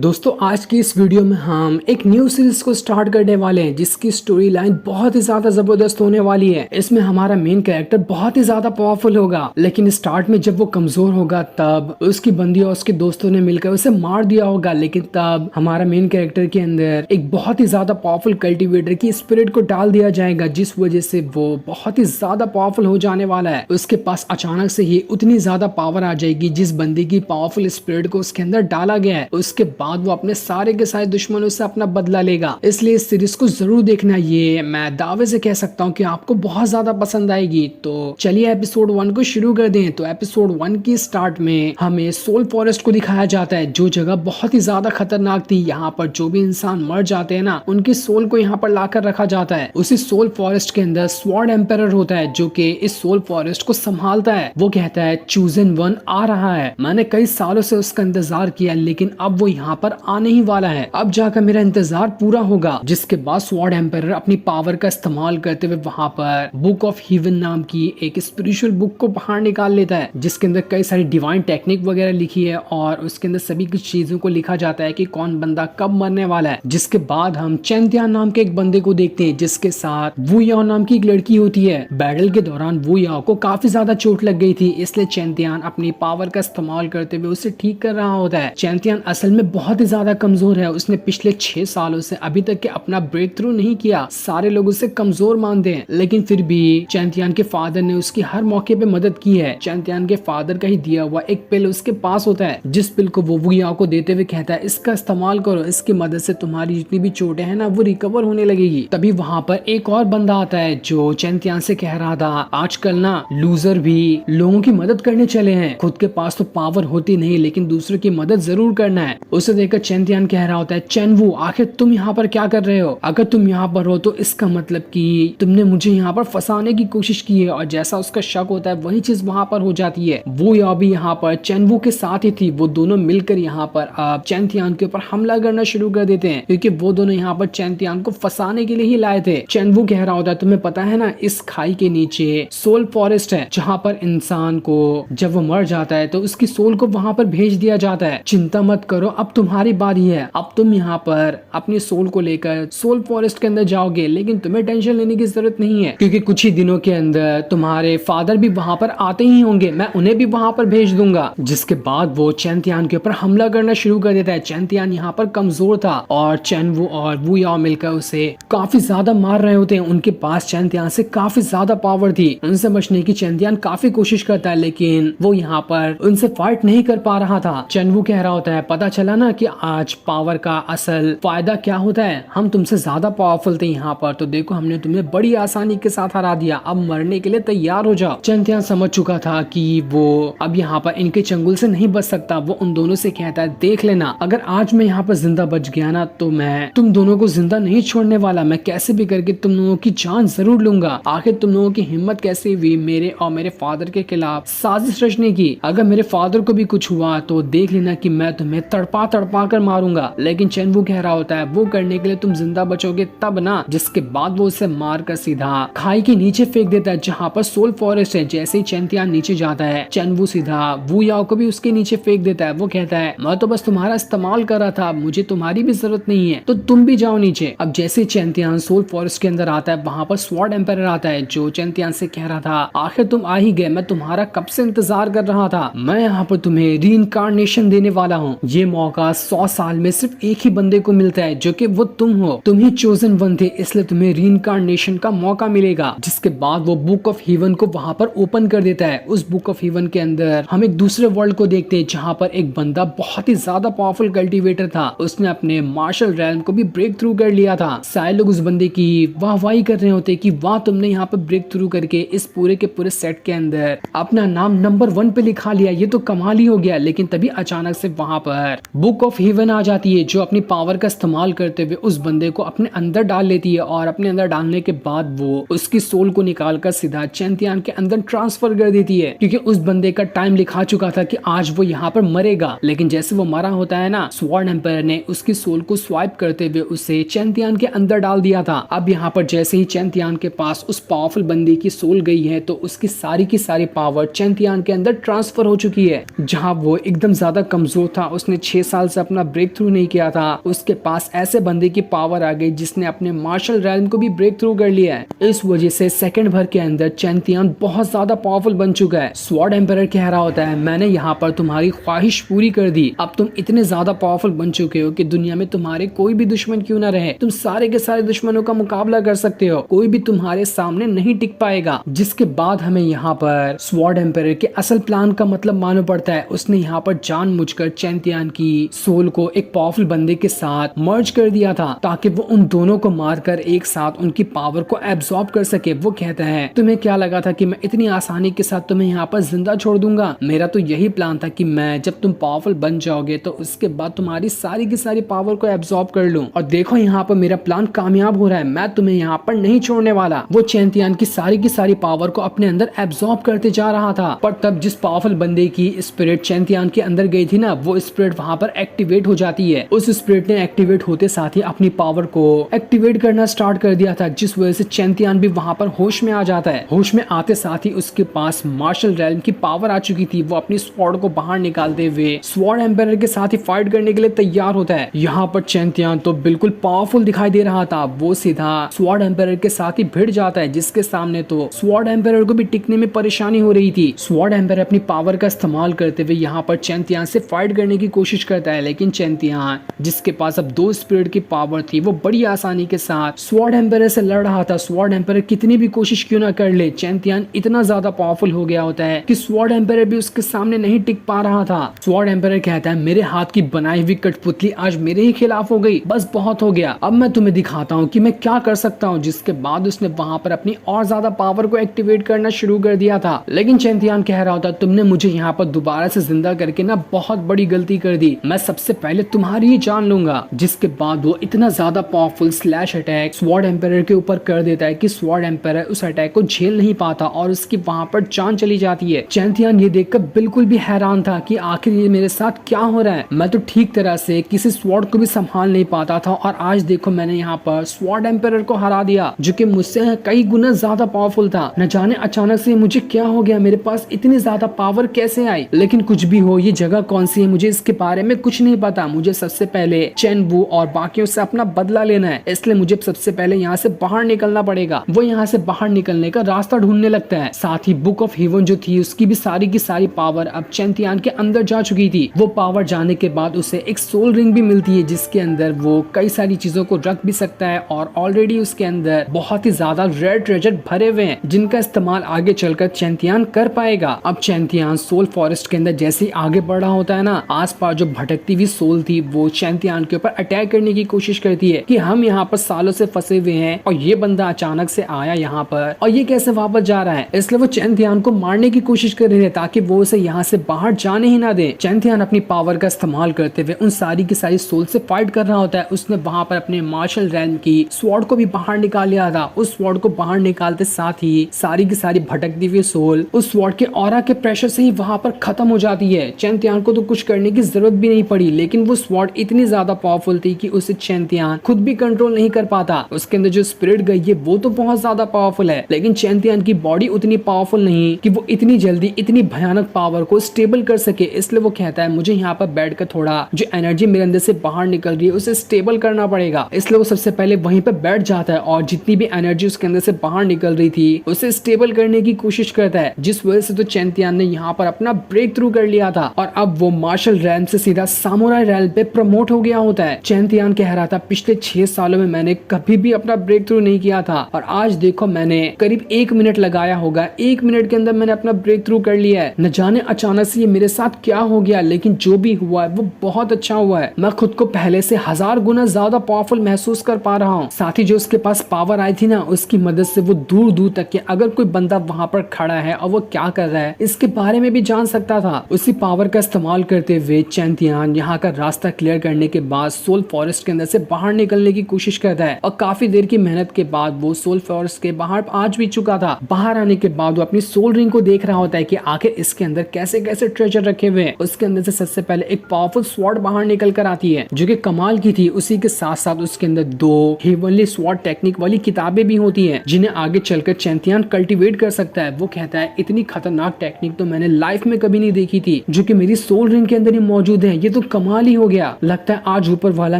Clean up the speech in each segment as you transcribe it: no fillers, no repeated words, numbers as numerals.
दोस्तों आज की इस वीडियो में हम एक न्यू सीरीज को स्टार्ट करने वाले हैं जिसकी स्टोरी लाइन बहुत ही ज्यादा जबरदस्त होने वाली है। इसमें हमारा मेन कैरेक्टर बहुत ही ज्यादा पावरफुल होगा, लेकिन स्टार्ट में जब वो कमजोर होगा तब उसकी बंदी और उसके दोस्तों ने मिलकर उसे मार दिया होगा। लेकिन तब हमारा मेन कैरेक्टर के अंदर एक बहुत ही ज्यादा पावरफुल कल्टिवेटर की स्पिरिट को डाल दिया जाएगा, जिस वजह से वो बहुत ही ज्यादा पावरफुल हो जाने वाला है। उसके पास अचानक से ही उतनी ज्यादा पावर आ जाएगी जिस बंदी की पावरफुल स्पिरिट को उसके अंदर डाला गया है। उसके बाद वो अपने सारे के सारे दुश्मनों से अपना बदला लेगा। इसलिए इस सीरीज को जरूर देखना, ये मैं दावे से कह सकता हूँ कि आपको बहुत ज्यादा पसंद आएगी। तो चलिए एपिसोड 1 को शुरू कर दें। तो एपिसोड 1 की स्टार्ट में हमें सोल फॉरेस्ट को दिखाया जाता है, जो जगह बहुत ही ज्यादा खतरनाक थी। यहाँ पर जो भी इंसान मर जाते हैं ना, उनकी सोल को यहाँ पर लाकर रखा जाता है। उसी सोल फॉरेस्ट के अंदर स्वॉर्ड एम्पायर होता है जो कि इस सोल फॉरेस्ट को संभालता है। वो कहता है चूजन वन आ रहा है। मैंने कई सालों से उसका इंतजार किया, लेकिन अब वो यहाँ पर आने ही वाला है। अब जाकर मेरा इंतजार पूरा होगा। जिसके बाद स्वॉर्ड एम्पायर अपनी पावर का इस्तेमाल करते हुए वहाँ पर बुक ऑफ हीवन नाम की एक स्पिरिचुअल बुक को बाहर निकाल लेता है, जिसके अंदर कई सारी डिवाइन टेक्निक वगैरह लिखी है और उसके अंदर सभी कुछ चीजों को लिखा जाता है कि कौन बंदा कब मरने वाला है। जिसके बाद हम चैंतियान नाम के एक बंदे को देखते हैं जिसके साथ वू याओ नाम की एक लड़की होती है। बैटल के दौरान वू याओ को काफी ज्यादा चोट लग गई थी, इसलिए चैंतियान अपनी पावर का इस्तेमाल करते हुए उसे ठीक कर रहा होता है। चैंतियान असल में बहुत ही ज्यादा कमजोर है। उसने पिछले 6 सालों से अभी तक के अपना ब्रेक थ्रू नहीं किया। सारे लोग उसे कमजोर मानते हैं, लेकिन फिर भी चैंतियान के फादर ने उसकी हर मौके पे मदद की है। चैंतियान के फादर का ही दिया हुआ एक पिल उसके पास होता है, जिस पिल को वो वू याओ को देते हुए कहता है इसका इस्तेमाल करो, इसकी मदद से तुम्हारी जितनी भी चोटें हैं ना वो रिकवर होने लगेगी। तभी वहाँ पर एक और बंदा आता है जो चैंतियान से कह रहा था आजकल ना लूजर भी लोगों की मदद करने चले हैं। खुद के पास तो पावर होती नहीं, लेकिन दूसरों की मदद जरूर करना है। उसे देखकर चैंतियान कह रहा होता है चैनवू आखिर तुम यहाँ पर क्या कर रहे हो? अगर तुम यहाँ पर हो तो इसका मतलब कि तुमने मुझे यहाँ पर फंसाने की कोशिश की है। और जैसा उसका शक होता है वही चीज वहाँ पर हो जाती है। वो या भी यहाँ पर चैनवू के साथ ही थी। वो दोनों मिलकर यहाँ पर अब चैंतियान के ऊपर हमला करना शुरू कर देते हैं, क्योंकि वो दोनों यहाँ पर चैंतियान को फंसाने के लिए ही लाए थे। चैनवू कह रहा होता है तुम्हें पता है ना, इस खाई के नीचे सोल फॉरेस्ट है, जहाँ पर इंसान को जब वो मर जाता है तो उसकी सोल को वहाँ पर भेज दिया जाता है। चिंता मत करो, अब तुम्हारी बारी है। अब तुम यहाँ पर अपनी सोल को लेकर सोल फॉरेस्ट के अंदर जाओगे, लेकिन तुम्हें टेंशन लेने की जरूरत नहीं है, क्योंकि कुछ ही दिनों के अंदर तुम्हारे फादर भी वहाँ पर आते ही होंगे। मैं उन्हें भी वहाँ पर भेज दूंगा। जिसके बाद वो चैंतियान के ऊपर हमला करना शुरू कर देता है। चैंतियान यहाँ पर कमजोर था और चैनवू और वू याओ मिलकर उसे काफी ज्यादा मार रहे होते हैं। उनके पास चैंतियान से काफी ज्यादा पावर थी। उनसे बचने की चैंतियान काफी कोशिश करता है, लेकिन वो यहाँ पर उनसे फाइट नहीं कर पा रहा था। चैनवू कह रहा होता है पता चला ना कि आज पावर का असल फायदा क्या होता है। हम तुमसे ज्यादा पावरफुल थे यहाँ पर, तो देखो हमने तुम्हें बड़ी आसानी के साथ हरा दिया। अब मरने के लिए तैयार हो जाओ। चैंतियान समझ चुका था कि वो अब यहाँ पर इनके चंगुल से नहीं बच सकता। वो उन दोनों से कहता है देख लेना, अगर आज मैं यहाँ पर जिंदा बच गया ना तो मैं तुम दोनों को जिंदा नहीं छोड़ने वाला। मैं कैसे भी करके तुम लोगों की जान जरूर लूंगा। आखिर तुम लोगों की हिम्मत कैसे हुई मेरे और मेरे फादर के खिलाफ साजिश रचने की? अगर मेरे फादर को भी कुछ हुआ तो देख लेना कि मैं तुम्हें तड़पा तड़पा कर मारूंगा। लेकिन चैनवू कह रहा होता है वो करने के लिए तुम जिंदा बचोगे तब ना। जिसके बाद वो उसे मार कर सीधा खाई के नीचे फेंक देता है, जहाँ पर सोल फॉरेस्ट है। जैसे ही चैंतियान नीचे जाता है, चैनवू सीधा वू याओ को भी उसके नीचे फेंक देता है। वो कहता है मैं तो बस तुम्हारा इस्तेमाल कर रहा था, मुझे तुम्हारी भी जरूरत नहीं है, तो तुम भी जाओ नीचे। अब जैसे चैंतियान सोल फॉरेस्ट के अंदर आता है, वहाँ पर स्वॉर्ड एम्पायर आता है जो चैंतियान से कह रहा था आखिर तुम आ ही गए, मैं तुम्हारा कब से इंतजार कर रहा था। मैं यहाँ पर तुम्हें रीइंकार्नेशन देने वाला हूँ। ये मौका 100 साल में सिर्फ एक ही बंदे को मिलता है, जो कि वो तुम हो। तुम ही चोजन वन थे, इसलिए तुम्हें रीइंकार्नेशन का मौका मिलेगा। जिसके बाद वो बुक ऑफ हीवन को वहाँ पर ओपन कर देता है। उस बुक ऑफ हीवन के अंदर हम एक दूसरे वर्ल्ड को देखते हैं, जहाँ पर एक बंदा बहुत ही ज्यादा पावरफुल कल्टिवेटर था। उसने अपने मार्शल रैल्म को भी ब्रेक थ्रू कर लिया था। सारे लोग उस बंदे की वाहवाही कर रहे होते कि वाह तुमने यहाँ पर ब्रेक थ्रू करके इस पूरे के पूरे सेट के अंदर अपना नाम नंबर 1 पे लिखा लिया, ये तो कमाल ही हो गया। लेकिन तभी अचानक से वहाँ पर बुक ऑफ हीवन आ जाती है, जो अपनी पावर का इस्तेमाल करते हुए उस बंदे को अपने अंदर डाल लेती है। और अपने अंदर डालने के बाद वो उसकी सोल को निकालकर सीधा चैंतियान के अंदर ट्रांसफर कर देती है, क्योंकि उस बंदे का टाइम लिखा चुका था कि आज वो यहाँ पर मरेगा। लेकिन जैसे वो मरा होता है ना, स्वॉर्ड एम्पायर ने उसकी सोल को स्वाइप करते हुए उसे चैंतियान के अंदर डाल दिया था। अब यहाँ पर जैसे ही चैंतियान के पास उस पावरफुल बंदे की सोल गई है, तो उसकी सारी की सारी पावर चैंतियान के अंदर ट्रांसफर हो चुकी है। जहाँ वो एकदम ज्यादा कमजोर था, उसने 6 साल से अपना ब्रेक थ्रू नहीं किया था, उसके पास ऐसे बंदे की पावर आ गई जिसने अपने मार्शल रैल्म को भी ब्रेक थ्रू कर लिया है। इस वजह से सेकंड भर के अंदर चैंपियन बहुत ज्यादा पावरफुल बन चुका है। स्वॉर्ड एम्पायर कह रहा होता है, मैंने यहाँ पर तुम्हारी ख्वाहिश पूरी कर दी, अब तुम इतने ज्यादा पावरफुल बन चुके हो कि दुनिया में तुम्हारे कोई भी दुश्मन क्यों ना रहे, तुम सारे के सारे दुश्मनों का मुकाबला कर सकते हो, कोई भी तुम्हारे सामने नहीं टिक पाएगा। जिसके बाद हमें यहाँ पर स्वॉर्ड एम्पायर के असल प्लान का मतलब मालूम पड़ता है। उसने यहाँ पर जानबूझकर चैंपियन की सोल को एक पावरफुल बंदे के साथ मर्ज कर दिया था ताकि वो उन दोनों को मारकर एक साथ उनकी पावर को एब्सॉर्ब कर सके। वो कहता है, तुम्हें क्या लगा था कि मैं इतनी आसानी के साथ तुम्हें यहाँ पर जिंदा छोड़ दूंगा? मेरा तो यही प्लान था कि मैं जब तुम पावरफुल बन जाओगे तो उसके बाद तुम्हारी सारी की सारी पावर को एब्सॉर्ब कर लूं। और देखो यहाँ पर मेरा प्लान कामयाब हो रहा है, मैं तुम्हें यहाँ पर नहीं छोड़ने वाला। वो चैंपियन की सारी पावर को अपने अंदर एब्सॉर्ब करते जा रहा था। पर तब जिस पावरफुल बंदे की स्पिरिट चैंपियन के अंदर गई थी ना, वो स्पिरिट वहां पर एक्टिवेट हो जाती है। उस स्पिरिट ने एक्टिवेट होते साथ ही अपनी पावर को एक्टिवेट करना स्टार्ट कर दिया था, जिस वजह से चैंपियन भी वहां पर होश में आ जाता है। होश में आते साथ ही उसके पास मार्शल रैल्म की पावर आ चुकी थी। वो अपनी स्वॉर्ड को बाहर निकालते हुए स्वॉर्ड एम्पायर के साथ ही फाइट करने के लिए तैयार होता है। यहाँ पर चैंपियन तो बिल्कुल पावरफुल दिखाई दे रहा था। वो सीधा स्वॉर्ड एम्पायर के साथ ही भिड़ जाता है, जिसके सामने तो स्वॉर्ड एम्पायर को भी टिकने में परेशानी हो रही थी। स्वॉर्ड एम्पायर अपनी पावर का इस्तेमाल करते हुए यहाँ पर चैंपियन से फाइट करने की कोशिश करता है, लेकिन चैंपियन जिसके पास अब 2 स्पिरिट की पावर थी, वो बड़ी आसानी के साथ स्वॉर्ड एम्पायर से लड़ रहा था। स्वॉर्ड एम्पायर कितनी भी कोशिश क्यों ना कर ले, चैंपियन इतना ज्यादा पावरफुल हो गया होता है कि स्वॉर्ड एम्पायर भी उसके सामने नहीं टिक पा रहा था। स्वॉर्ड एम्पायर कहता है, मेरे हाथ की बनाई हुई कठपुतली आज मेरे ही खिलाफ हो गई, बस बहुत हो गया, अब मैं तुम्हें दिखाता हूँ कि मैं क्या कर सकता हूँ। जिसके बाद उसने वहां पर अपनी और ज्यादा पावर को एक्टिवेट करना शुरू कर दिया था। लेकिन चैंपियन कह रहा होता, तुमने मुझे यहाँ पर दोबारा से जिंदा करके ना बहुत बड़ी गलती कर दी, मैं सबसे पहले तुम्हारी ही जान लूंगा। जिसके बाद वो इतना ज्यादा powerful slash attack sword empire के ऊपर कर देता है कि स्वॉर्ड एम्पायर उस अटैक को झेल नहीं पाता और उसकी वहां पर जान चली जाती है। चैंपियन ये देखकर बिल्कुल भी हैरान था कि आखिर ये मेरे साथ क्या हो रहा है, मैं तो ठीक तरह से किसी स्वॉर्ड को भी संभाल नहीं पाता था और आज देखो मैंने यहाँ पर स्वॉर्ड एम्पायर को हरा दिया, जो कि मुझसे कई गुना ज्यादा पावरफुल था। न जाने अचानक से मुझे क्या हो गया, मेरे पास इतनी ज्यादा पावर कैसे आई? लेकिन कुछ भी हो, ये जगह कौन सी है मुझे इसके बारे में कुछ नहीं पता। मुझे सबसे पहले चेन वू और बाकियों से अपना बदला लेना है, इसलिए मुझे सबसे पहले यहाँ से बाहर निकलना पड़ेगा। वो यहाँ से बाहर निकलने का रास्ता ढूंढने लगता है। साथ ही बुक ऑफ हेवन जो थी उसकी भी सारी की सारी पावर अब चैंपियन के अंदर जा चुकी थी। वो पावर जाने के बाद उसे एक सोल रिंग भी मिलती है, जिसके अंदर वो कई सारी चीजों को रख भी सकता है और ऑलरेडी उसके अंदर बहुत ही ज्यादा रेयर ट्रेजर भरे हुए हैं, जिनका इस्तेमाल आगे चलकर चैंपियन कर पाएगा। अब चैंपियन सोल फॉरेस्ट के अंदर जैसे ही आगे बढ़ रहा होता है ना, आसपास जो भटकती हुई सोल थी वो चैंपियन के ऊपर अटैक करने की कोशिश करती है कि हम यहाँ पर सालों से फंसे हुए हैं और ये बंदा अचानक से आया यहाँ पर और ये कैसे वापस जा रहा है। इसलिए वो चैंपियन को मारने की कोशिश कर रहे थे ताकि वो उसे यहाँ से बाहर जाने ही ना दे। चैंपियन अपनी पावर का इस्तेमाल करते हुए उन सारी की सारी सोल से फाइट कर रहा होता है। उसने वहां पर अपने मार्शल रैल्म की स्वॉर्ड को भी बाहर निकाल लिया था। उस स्वॉर्ड को बाहर निकालते साथ ही सारी की सारी भटकती हुई सोल उस स्वॉर्ड के ऑरा के प्रेशर से ही वहां पर खत्म हो जाती है। चैंपियन को तो कुछ करने की जरूरत भी नहीं पड़ी, लेकिन वो स्वॉर्ड इतनी ज्यादा पावरफुल थी कि उसे चैंपियन खुद भी कंट्रोल नहीं कर पाता। उसके अंदर जो स्पिरिट गई है वो तो बहुत ज्यादा पावरफुल है, लेकिन चैंपियन की बॉडी उतनी पावरफुल नहीं कि वो इतनी जल्दी इतनी भयानक पावर को स्टेबल कर सके। इसलिए वो कहता है मुझे यहाँ पर बैठकर थोड़ा जो एनर्जी मेरे अंदर से बाहर निकल रही है उसे स्टेबल करना पड़ेगा। इसलिए वो सबसे पहले वहीं पर बैठ जाता है और जितनी भी एनर्जी उसके अंदर से बाहर निकल रही थी उसे स्टेबल करने की कोशिश करता है, जिस वजह से तो चैंपियन ने यहाँ पर अपना ब्रेक थ्रू कर लिया था और अब वो मार्शल रैल्म से सीधा सामुराई रैल्म पे प्रमोट हो गया होता है। चैंपियन कह रहा था पिछले 6 सालों में मैंने कभी भी अपना ब्रेक थ्रू नहीं किया था और आज देखो मैंने करीब 1 मिनट लगाया होगा, 1 मिनट के अंदर मैंने अपना ब्रेक थ्रू कर लिया है। न जाने अचानक से ये मेरे साथ क्या हो गया, लेकिन जो भी हुआ है वो बहुत अच्छा हुआ है। मैं खुद को पहले से 1000 गुना ज्यादा पावरफुल महसूस कर पा रहा हूँ। साथ ही जो उसके पास पावर आई थी ना, उसकी मदद से वो दूर दूर तक के अगर कोई बंदा वहां पर खड़ा है और वो क्या कर रहा है इसके बारे में भी जान सकता था। उसी पावर का इस्तेमाल करते हुए चैंपियन यहाँ का रास्ता क्लियर करने के बाद सोल फॉरेस्ट के अंदर से बाहर निकलने की कोशिश करता है और काफी देर की मेहनत के बाद वो सोल फॉरेस्ट के बाहर आज भी चुका था। बाहर आने के बाद वो अपनी सोल रिंग को देख रहा होता है कि आखिर इसके अंदर कैसे कैसे ट्रेजर रखे हुए हैं। उसके अंदर से सबसे पहले एक पावरफुल स्वॉर्ड बाहर निकल कर आती है जो कि कमाल की थी। उसी के साथ साथ उसके अंदर 2 हेवनली स्वॉर्ड टेक्निक वाली किताबें भी होती हैं जिन्हें आगे चलकर चैंपियन कल्टीवेट कर सकता है। वो कहता है इतनी खतरनाक टेक्निक तो मैंने लाइफ में कभी नहीं देखी थी जो कि मेरी सोल रिंग के अंदर ही मौजूद है, ये ये तो कमाल ही हो गया, लगता है आज ऊपर वाला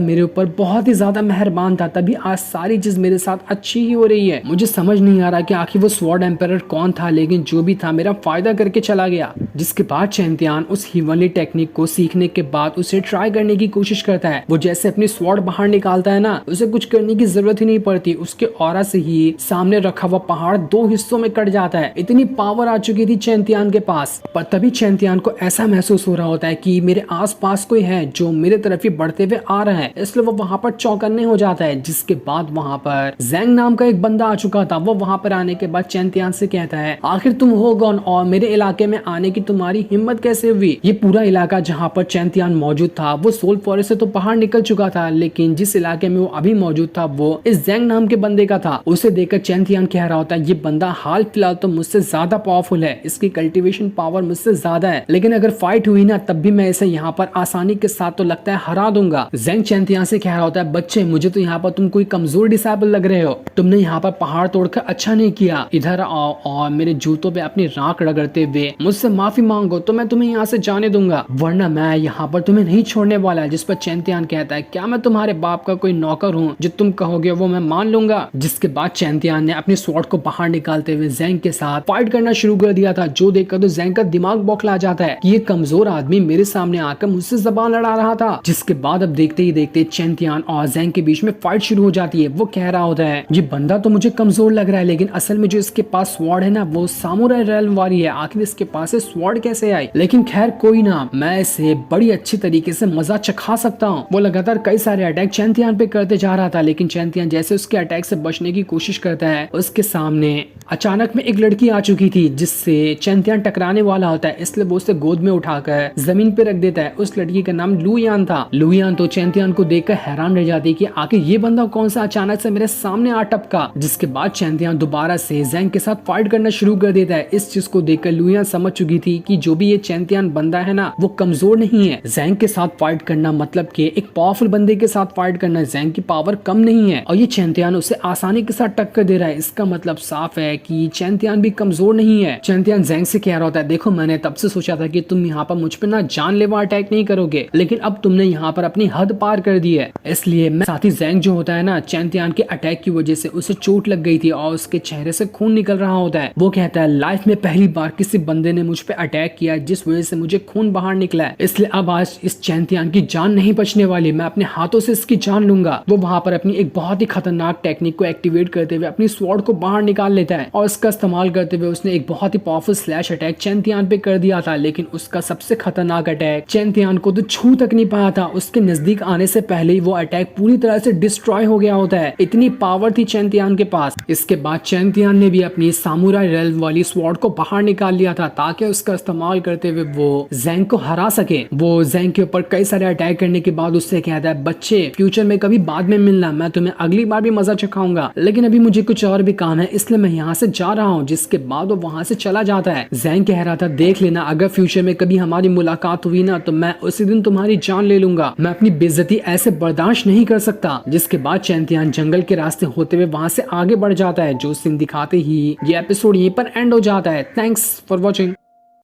मेरे ऊपर बहुत ही ज्यादा मेहरबान था, तभी आज सारी चीज मेरे साथ अच्छी ही हो रही है। मुझे समझ नहीं आ रहा कि आखिर वो स्वॉर्ड एम्पायर कौन था, लेकिन जो भी था मेरा फायदा करके चला गया। जिसके बाद चैंतियान उस हीवनली टेक्निक को सीखने के बाद उसे ट्राई करने की कोशिश करता है। वो जैसे अपनी स्वॉर्ड बाहर निकालता है ना, उसे कुछ करने की जरूरत ही नहीं पड़ती, उसके ऑरा से ही सामने रखा हुआ पहाड़ 2 हिस्सों में कट जाता है। इतनी पावर आ चुकी थी चैंतियान के पास। पर तभी चैंतियान को ऐसा महसूस हो रहा होता है कि मेरे आसपास कोई है जो मेरे तरफ ही बढ़ते हुए आ रहा है, इसलिए वो वहां पर चौकन्ने हो जाता है। जिसके बाद वहां पर जैंग नाम का एक बंदा आ चुका था। वो वहां पर आने के बाद चैंतियान से कहता है, आखिर तुम हो कौन और मेरे इलाके में आने की तुम्हारी हिम्मत कैसे हुई? ये पूरा इलाका जहाँ पर चैंतियान मौजूद था वो सोल फॉरेस्ट से तो बाहर निकल चुका था, लेकिन जिस इलाके में वो अभी मौजूद था वो इस जैंग नाम के बंदे का था। उसे देखकर चैंतियान कह रहा होता है, ये बंदा हाल फिलहाल तो मुझसे ज्यादा पावरफुल है, इसकी कल्टीवेशन पावर मुझसे ज्यादा है, लेकिन अगर फाइट हुई ना तब भी मैं इसे यहाँ पर आसानी के साथ तो लगता है हरा दूंगा। जैंग चैंतियान से कह रहा होता है, बच्चे मुझे तो यहाँ पर तुम कोई कमजोर डिसेबल लग रहे हो, तुमने यहाँ पर पहाड़ तोड़कर अच्छा नहीं किया, इधर आओ और मेरे जूतों पे अपनी राख रगड़ते हुए मुझसे माफी मांगो तो मैं तुम्हें यहाँ से जाने दूंगा, वरना मैं यहाँ पर तुम्हें नहीं छोड़ने वाला। जिस पर चैंतियान कहता है, क्या मैं तुम्हारे बाप का कोई नौकर हूँ, जो तुम कहोगे वो मैं मान लूंगा। जिसके बाद चैंतियान ने अपने स्वॉर्ड को बाहर निकालते हुए जैंग के साथ फाइट करना शुरू कर दिया था, जो देखकर तो जैंग का दिमाग बौखला जाता है कि ये कमजोर आदमी मेरे सामने आकर मुझसे जबान लड़ा रहा था। जिसके बाद अब देखते ही देखते चैंतियान और जैंग के बीच में फाइट शुरू हो जाती है। वो कह रहा होता है, ये बंदा तो मुझे कमजोर लग रहा है, लेकिन असल में जो इसके पास स्वॉर्ड है ना वो सामुराई रेल्म वाली है, आखिर इसके पास स्वॉर्ड कैसे आई? लेकिन खैर कोई ना, मैं इसे बड़ी अच्छी तरीके से मजा चखा सकता हूँ। वो लगातार कई सारे अटैक चैंतियान पे करते जा रहा था, लेकिन चैंतियान जैसे उसके अटैक से बचने की कोशिश करता है, उसके सामने अचानक में एक लड़की आ चुकी थी जिससे चैंतियान टकराने वाला होता है, इसलिए वो उसे गोद में उठाकर जमीन पे रख देता है। उस लड़की का नाम लुयान था। लुयान तो चैंतियान को देखकर हैरान रह जाती कि आखिर ये बंदा कौन सा अचानक से मेरे सामने आ टपका। जिसके बाद चैंतियान दोबारा से जैंग के साथ फाइट करना शुरू कर देता है। इस चीज को देखकर लुयान समझ चुकी थी कि जो भी ये चैंतियान बंदा है ना वो कमजोर नहीं है। जैंग के साथ फाइट करना मतलब कि एक पावरफुल बंदे के साथ फाइट करना, जैंग की पावर कम नहीं है और ये चैंतियान उसे आसानी के साथ टक्कर दे रहा है। इसका मतलब साफ है कि चैंतियान भी कमजोर नहीं है। चैंतियान जैंग से कह रहा होता है, देखो मैंने तब से सोचा था कि तुम यहाँ पर मुझ पे ना जानलेवा अटैक नहीं करोगे, लेकिन अब तुमने यहाँ पर अपनी हद पार कर दी है। इसलिए मैं साथी जैंग जो होता है ना, चैंतियान के अटैक की वजह से उसे चोट लग गई थी और उसके चेहरे से खून निकल रहा होता है। वो कहता है, लाइफ में पहली बार किसी बंदे ने मुझ पे अटैक किया जिस वजह से मुझे खून बाहर निकला है, इसलिए अब आज इस चैंतियान की जान नहीं बचने वाली, मैं अपने हाथों से इसकी जान लूंगा। वो वहां पर अपनी एक बहुत ही खतरनाक टेक्निक को एक्टिवेट करते हुए अपनी स्वॉर्ड को बाहर निकाल लेता है और इसका इस्तेमाल करते हुए उसने एक बहुत ही पावरफुल स्लैश अटैक चैंतियान पे कर दिया था। लेकिन उसका सबसे खतरनाक अटैक चैंतियान को तो छू तक नहीं पाया था, उसके नजदीक आने से पहले ही वो अटैक पूरी तरह से डिस्ट्रॉय हो गया होता है। इतनी पावर थी चैंतियान के पास। इसके बाद चैंतियान ने भी अपनी सामुराई रेल्म वाली स्वॉर्ड को बाहर निकाल लिया था ताकि उसका इस्तेमाल करते हुए वो जैंग को हरा सके। वो जैंग के ऊपर कई सारे अटैक करने के बाद उससे कहता है, बच्चे फ्यूचर में कभी बाद में मिलना, मैं तुम्हें अगली बार भी मजा चखाऊंगा, लेकिन अभी मुझे कुछ और भी काम है इसलिए मैं यहाँ से जा रहा हूँ। जिसके बाद वो वहां से चला जाता है। जैंग कह रहा था, देख लेना अगर फ्यूचर में कभी हमारी मुलाकात हुई ना तो मैं उसी दिन तुम्हारी जान ले लूंगा, मैं अपनी बेइज्जती ऐसे बर्दाश्त नहीं कर सकता। जिसके बाद चैंतियान जंगल के रास्ते होते हुए वहां से आगे बढ़ जाता है। जो सीन दिखाते ही ये एपिसोड यहीं पर एंड हो जाता है। Thanks for watching.